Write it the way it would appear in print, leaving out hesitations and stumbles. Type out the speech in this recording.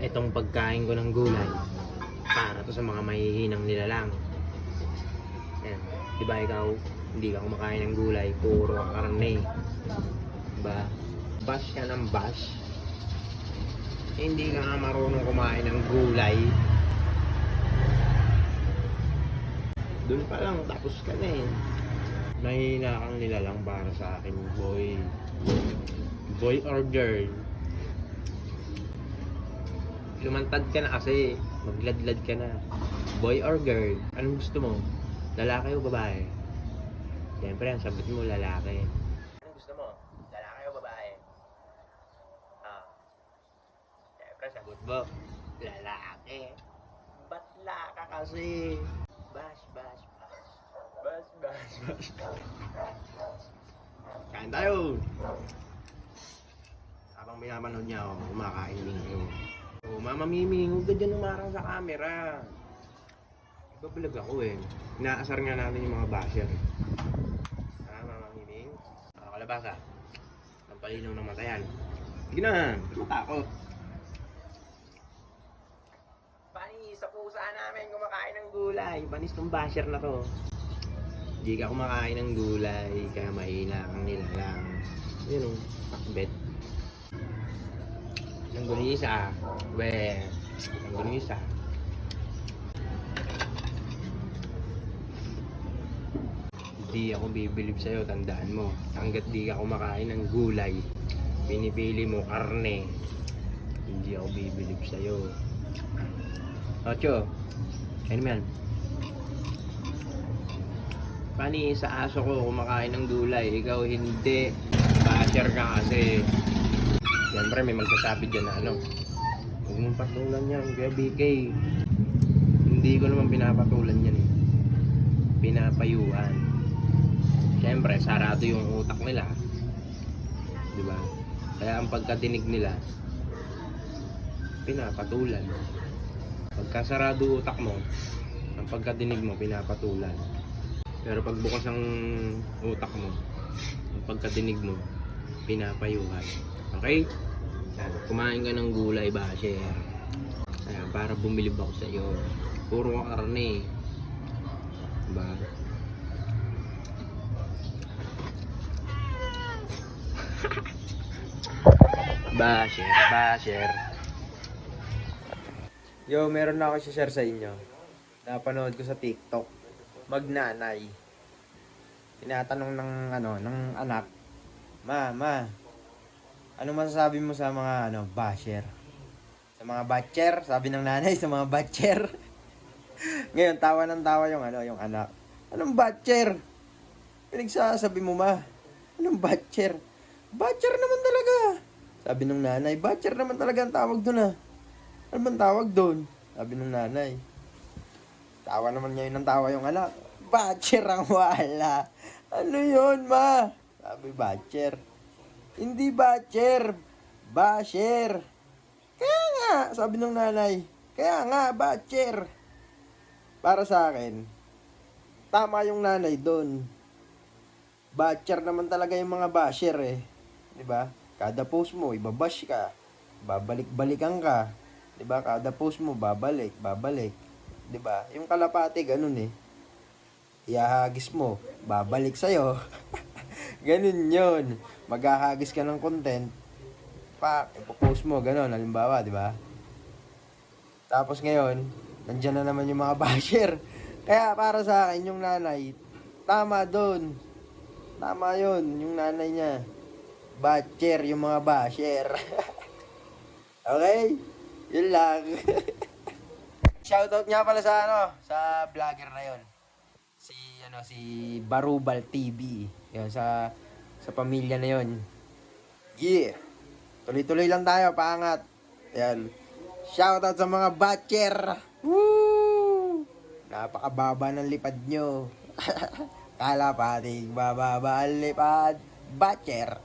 Itong pagkain ko ng gulay para to sa mga mahihinang nilalang. Yan. Diba ikaw, hindi ka kumakain ng gulay, puro karne. Diba? Bash ka ng bash. Hindi ka nga marunong kumain ng gulay. Doon pa lang, tapos ka na eh. Mahina kang nilalang para sa akin, boy. Boy or girl. Lumantad ka na kasi, magladlad ka na. Boy or girl, anong gusto mo? Lalaki o babae? Siyempre, ang sagot mo, lalaki. Anong gusto mo? Lalaki o babae? Siyempre, sagot mo, lalaki. Batla ka kasi. Bash, bash, bash. Bash, bash, bash. Kain tayo! Habang minamanood niya ako, kumakain din kayo. Oh, Mama Mimi, huwag ka dyan umarang sa camera. Ibablog ako eh. Inaasar nga natin yung mga basher. Mama Mimi? Kalabasa. Ang palinaw ng matayan. Sige na, matakot. Panis sa pusa namin kumakain ng gulay. Panis ng basher na to. Hindi ka kumakain ng gulay, kaya mahina kang nilalang. Yun o, bet. Langgunisa. We, langgunisa. Hindi ako bibilib sa'yo, tandaan mo. Hanggat di ka kumakain ng gulay, pinipili mo karne, hindi ako bibilib sa'yo. Ocho, ano man? Pani sa aso ko kumakain ng gulay, ikaw hindi. Basher ka kasi. Siyempre may magsasabi dyan na ano, huwag mong patulan yan, kaya BK. Hindi ko naman pinapatulan yan eh. Pinapayuhan. Siyempre sarado yung utak nila, diba? Kaya ang pagkatinig nila, pinapatulan. Pagka sarado utak mo, ang pagkatinig mo, pinapatulan. Pero pag bukas ang utak mo, ang pagkatinig mo, pinapayuhan. Okay? Kumain ka ng gulay, basher. Ayan, para bumilib ako sa iyo. Puro ka karne. Diba? Basher, basher. Yo, meron na ako share sa inyo. Napanood ko sa TikTok. Magnanay. Tinatanong ng anak, Ma, ano masasabi mo sa mga basher? Sa mga batcher, sabi ng nanay, sa mga batcher. Ngayon tawa ng tawa yung anak. Anong batcher? Pinagsasabi mo, ma? Anong batcher? Batcher naman talaga. Sabi ng nanay, batcher naman talaga ang tawag doon ah. Ano bang tawag doon? Sabi ng nanay. Tawa naman niya yun ng tawa yung anak. Batcher ang wala. Ano yun, ma? Sabi, batcher. Hindi batcher. Basher. Kaya nga, sabi ng nanay. Kaya nga, batcher. Para sa akin, tama yung nanay doon. Batcher naman talaga yung mga basher eh. Diba? Kada post mo, ibabash ka. Babalik-balikan ka. Diba? Kada post mo, babalik. Diba? Yung kalapati, ganun eh. Ihahagis mo, babalik sa'yo. Ganun yun. Maghahagis ka ng content, ipopost mo, ganun, halimbawa, diba? Tapos ngayon, nandyan na naman yung mga basher. Kaya para sa akin, yung nanay, tama doon. Tama yun, yung nanay niya. Batcher, yung mga basher. Okay? Yun lang. Shoutout nga pala sa vlogger na yun. Si Barubal TV. Yan, sa pamilya na yun. Yeah. Tuloy-tuloy lang tayo, paangat. Yan. Shoutout sa mga batcher. Woo! Napakababa ng lipad nyo. Kala pating bababa ang lipad. Batcher.